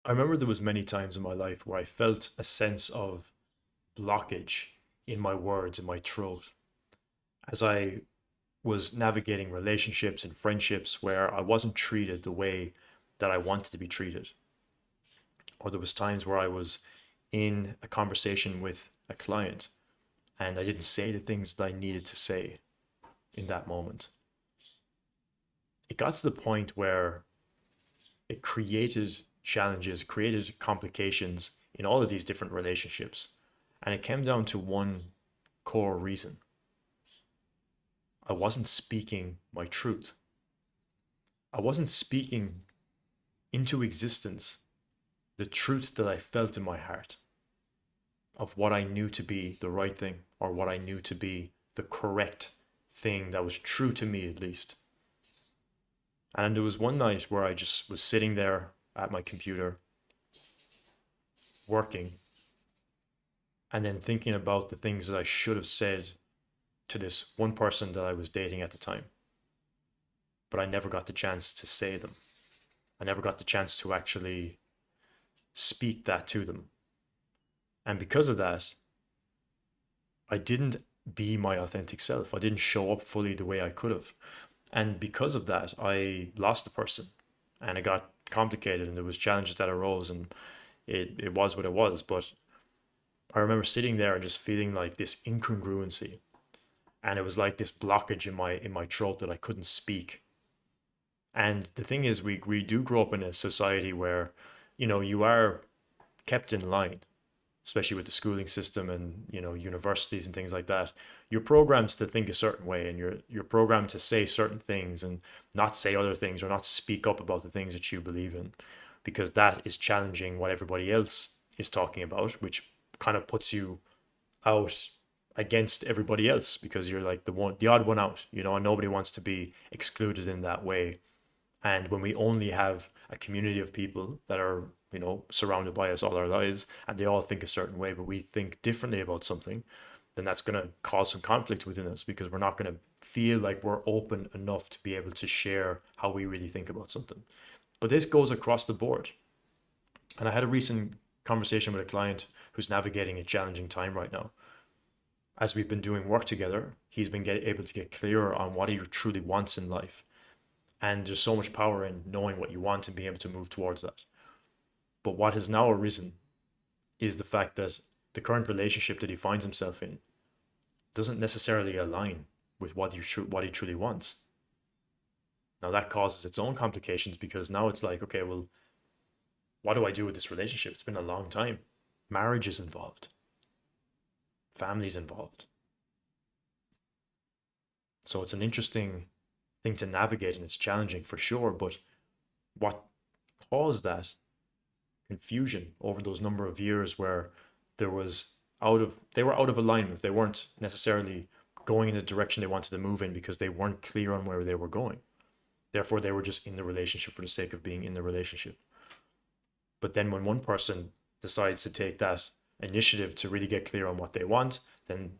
I remember there was many times in my life where I felt a sense of blockage in my words, in my throat, as I was navigating relationships and friendships where I wasn't treated the way that I wanted to be treated. Or there was times where I was in a conversation with a client and I didn't say the things that I needed to say in that moment. It got to the point where it created challenges, created complications in all of these different relationships. And it came down to one core reason. I wasn't speaking my truth. I wasn't speaking into existence the truth that I felt in my heart of what I knew to be the right thing or what I knew to be the correct thing that was true to me at least. And there was one night where I just was sitting there at my computer working and then thinking about the things that I should have said to this one person that I was dating at the time. But I never got the chance to say them. I never got the chance to actually speak that to them. And because of that, I didn't be my authentic self. I didn't show up fully the way I could have. And because of that, I lost the person and it got complicated and there was challenges that arose and it was what it was. But I remember sitting there and just feeling like this incongruency. And it was like this blockage in my throat that I couldn't speak. And the thing is, we do grow up in a society where, you are kept in line, especially with the schooling system and, universities and things like that. You're programmed to think a certain way and you're programmed to say certain things and not say other things or not speak up about the things that you believe in because that is challenging what everybody else is talking about, which kind of puts you out against everybody else because you're like the odd one out, and nobody wants to be excluded in that way. And when we only have a community of people that are, surrounded by us all our lives and they all think a certain way, but we think differently about something, then that's going to cause some conflict within us because we're not going to feel like we're open enough to be able to share how we really think about something. But this goes across the board. And I had a recent conversation with a client who's navigating a challenging time right now. As we've been doing work together, he's been able to get clearer on what he truly wants in life. And there's so much power in knowing what you want and being able to move towards that. But what has now arisen is the fact that the current relationship that he finds himself in doesn't necessarily align with what he truly wants. Now that causes its own complications because now it's like, okay, well, what do I do with this relationship? It's been a long time. Marriage is involved. Family's involved. So it's an interesting thing to navigate and it's challenging for sure. But what caused that confusion over those number of years where they were out of alignment. They weren't necessarily going in the direction they wanted to move in because they weren't clear on where they were going. Therefore, they were just in the relationship for the sake of being in the relationship. But then when one person decides to take that initiative to really get clear on what they want, then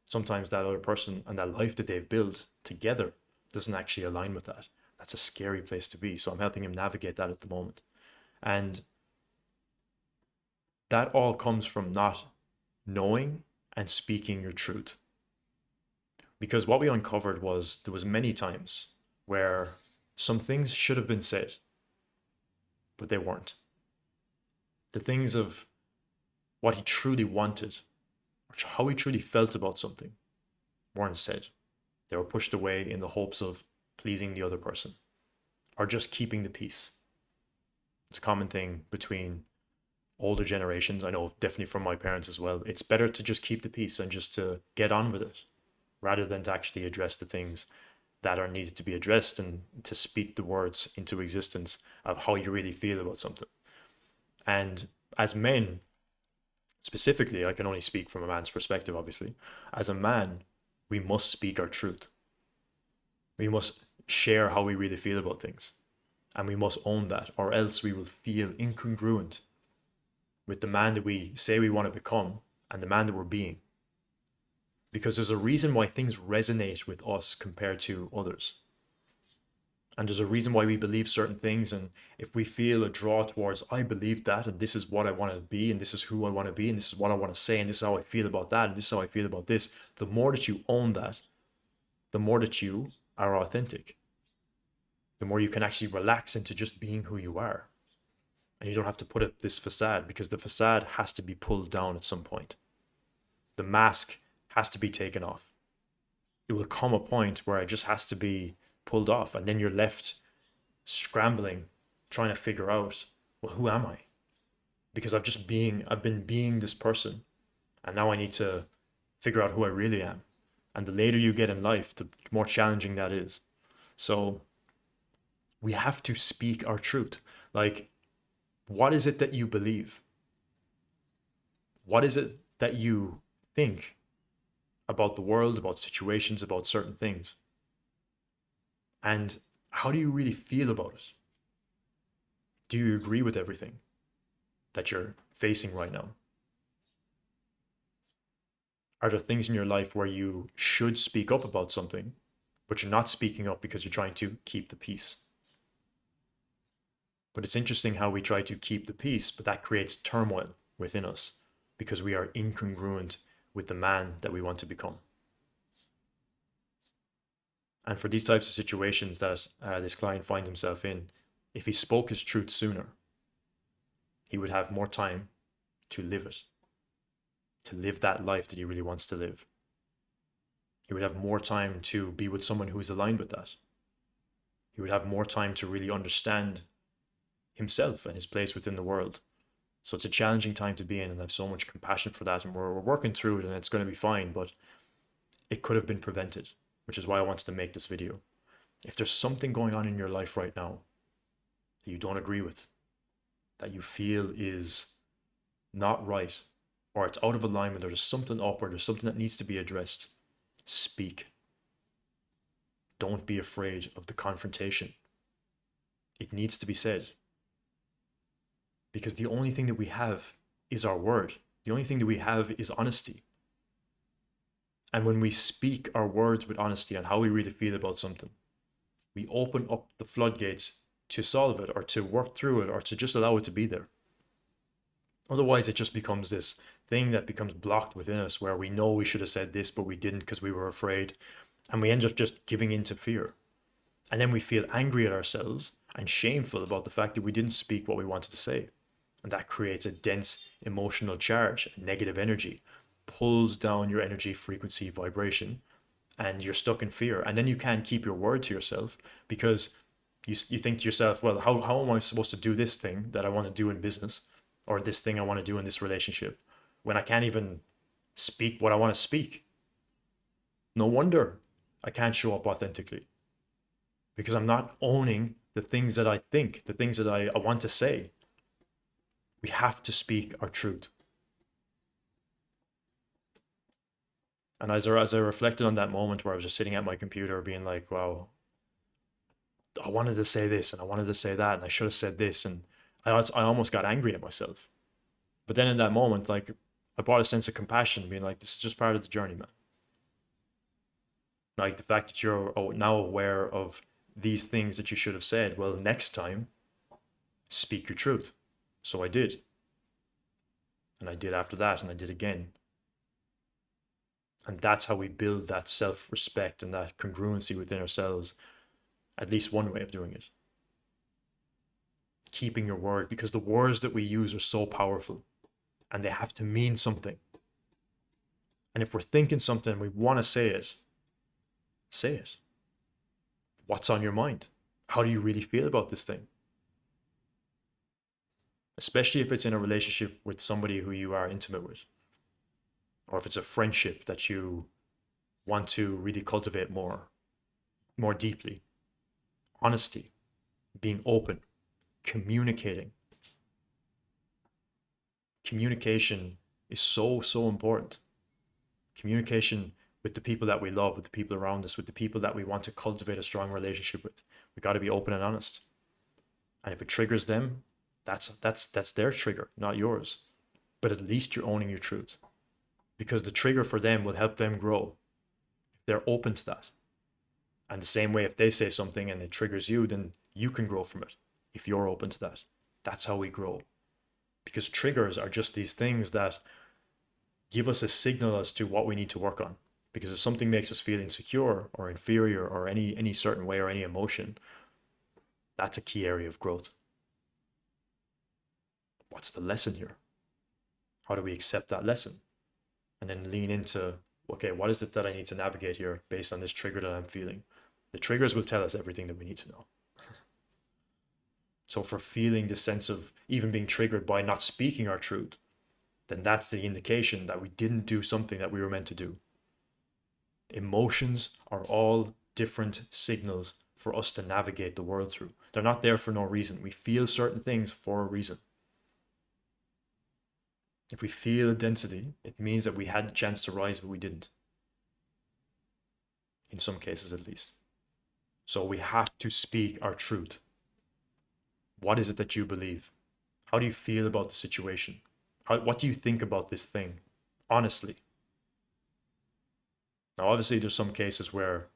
sometimes that other person and that life that they've built together doesn't actually align with that. That's a scary place to be. So I'm helping him navigate that at the moment. And that all comes from not knowing and speaking your truth. Because what we uncovered was there was many times where some things should have been said, but they weren't. The things of what he truly wanted, or how he truly felt about something, weren't said. They were pushed away in the hopes of pleasing the other person or just keeping the peace. It's a common thing between older generations. I know definitely from my parents as well. It's better to just keep the peace and just to get on with it rather than to actually address the things that are needed to be addressed and to speak the words into existence of how you really feel about something. And as men, specifically, I can only speak from a man's perspective, obviously. As a man, we must speak our truth. We must share how we really feel about things. And we must own that, or else we will feel incongruent with the man that we say we want to become and the man that we're being. Because there's a reason why things resonate with us compared to others. And there's a reason why we believe certain things. And if we feel a draw towards, I believe that, and this is what I want to be, and this is who I want to be, and this is what I want to say, and this is how I feel about that, and this is how I feel about this, the more that you own that, the more that you are authentic, the more you can actually relax into just being who you are. And you don't have to put up this facade, because the facade has to be pulled down at some point. The mask has to be taken off. It will come a point where it just has to be pulled off, and then you're left scrambling, trying to figure out, well, who am I? Because I've been being this person, and now I need to figure out who I really am. And the later you get in life, the more challenging that is. So we have to speak our truth. Like, what is it that you believe? What is it that you think about the world, about situations, about certain things? And how do you really feel about it? Do you agree with everything that you're facing right now? Are there things in your life where you should speak up about something, but you're not speaking up because you're trying to keep the peace? But it's interesting how we try to keep the peace, but that creates turmoil within us because we are incongruent with the man that we want to become. And for these types of situations that this client finds himself in, if he spoke his truth sooner, he would have more time to live it, to live that life that he really wants to live. He would have more time to be with someone who is aligned with that. He would have more time to really understand himself and his place within the world. So it's a challenging time to be in, and I have so much compassion for that, and we're working through it, and it's going to be fine, but it could have been prevented, which is why I wanted to make this video. If there's something going on in your life right now that you don't agree with, that you feel is not right, or it's out of alignment, or there's something up, or there's something that needs to be addressed, speak. Don't be afraid of the confrontation. It needs to be said. Because the only thing that we have is our word. The only thing that we have is honesty. And when we speak our words with honesty on how we really feel about something, we open up the floodgates to solve it, or to work through it, or to just allow it to be there. Otherwise, it just becomes this thing that becomes blocked within us, where we know we should have said this, but we didn't because we were afraid. And we end up just giving in to fear. And then we feel angry at ourselves and shameful about the fact that we didn't speak what we wanted to say. And that creates a dense emotional charge, negative energy, pulls down your energy, frequency, vibration, and you're stuck in fear. And then you can't keep your word to yourself, because you think to yourself, well, how am I supposed to do this thing that I want to do in business, or this thing I want to do in this relationship, when I can't even speak what I want to speak? No wonder I can't show up authentically, because I'm not owning the things that I think, the things that I want to say. We have to speak our truth. And as I reflected on that moment where I was just sitting at my computer being like, wow, I wanted to say this and I wanted to say that, and I should have said this, and I almost got angry at myself. But then in that moment, like, I brought a sense of compassion, being like, this is just part of the journey, man. Like, the fact that you're now aware of these things that you should have said, well, next time, speak your truth. So I did. And I did after that, and I did again. And that's how we build that self-respect and that congruency within ourselves. At least one way of doing it. Keeping your word, because the words that we use are so powerful, and they have to mean something. And if we're thinking something and we want to say it, say it. What's on your mind? How do you really feel about this thing? Especially if it's in a relationship with somebody who you are intimate with, or if it's a friendship that you want to really cultivate more deeply. Honesty, being open, communicating. Communication is so important. Communication with the people that we love, with the people around us, with the people that we want to cultivate a strong relationship with. We got to be open and honest. And if it triggers them, that's their trigger, not yours. But at least you're owning your truth, because the trigger for them will help them grow if they're open to that. And the same way, if they say something and it triggers you, then you can grow from it if you're open to that. That's how we grow. Because triggers are just these things that give us a signal as to what we need to work on. Because if something makes us feel insecure or inferior or any certain way or any emotion, that's a key area of growth. What's the lesson here? How do we accept that lesson? And then lean into, okay, what is it that I need to navigate here based on this trigger that I'm feeling? The triggers will tell us everything that we need to know. So if we're feeling this sense of even being triggered by not speaking our truth, then that's the indication that we didn't do something that we were meant to do. Emotions are all different signals for us to navigate the world through. They're not there for no reason. We feel certain things for a reason. If we feel a density, it means that we had the chance to rise, but we didn't. In some cases, at least. So we have to speak our truth. What is it that you believe? How do you feel about the situation? What do you think about this thing? Honestly. Now, obviously, there's some cases where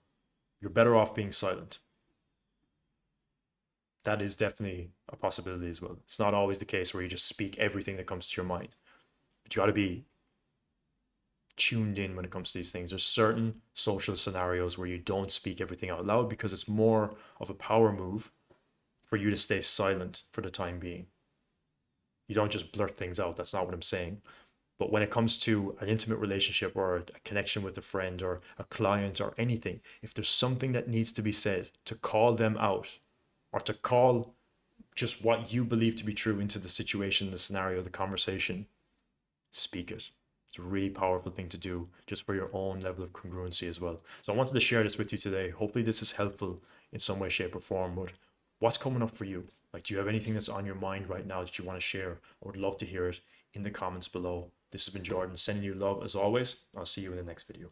you're better off being silent. That is definitely a possibility as well. It's not always the case where you just speak everything that comes to your mind. But you got to be tuned in when it comes to these things. There's certain social scenarios where you don't speak everything out loud because it's more of a power move for you to stay silent for the time being. You don't just blurt things out. That's not what I'm saying. But when it comes to an intimate relationship or a connection with a friend or a client or anything, if there's something that needs to be said to call them out or to call just what you believe to be true into the situation, the scenario, the conversation, speak it. It's a really powerful thing to do just for your own level of congruency as well. So I wanted to share this with you today. Hopefully this is helpful in some way, shape or form. But what's coming up for you? Like, do you have anything that's on your mind right now that you want to share? I would love to hear it in the comments below. This has been Jordan, sending you love as always. I'll see you in the next video.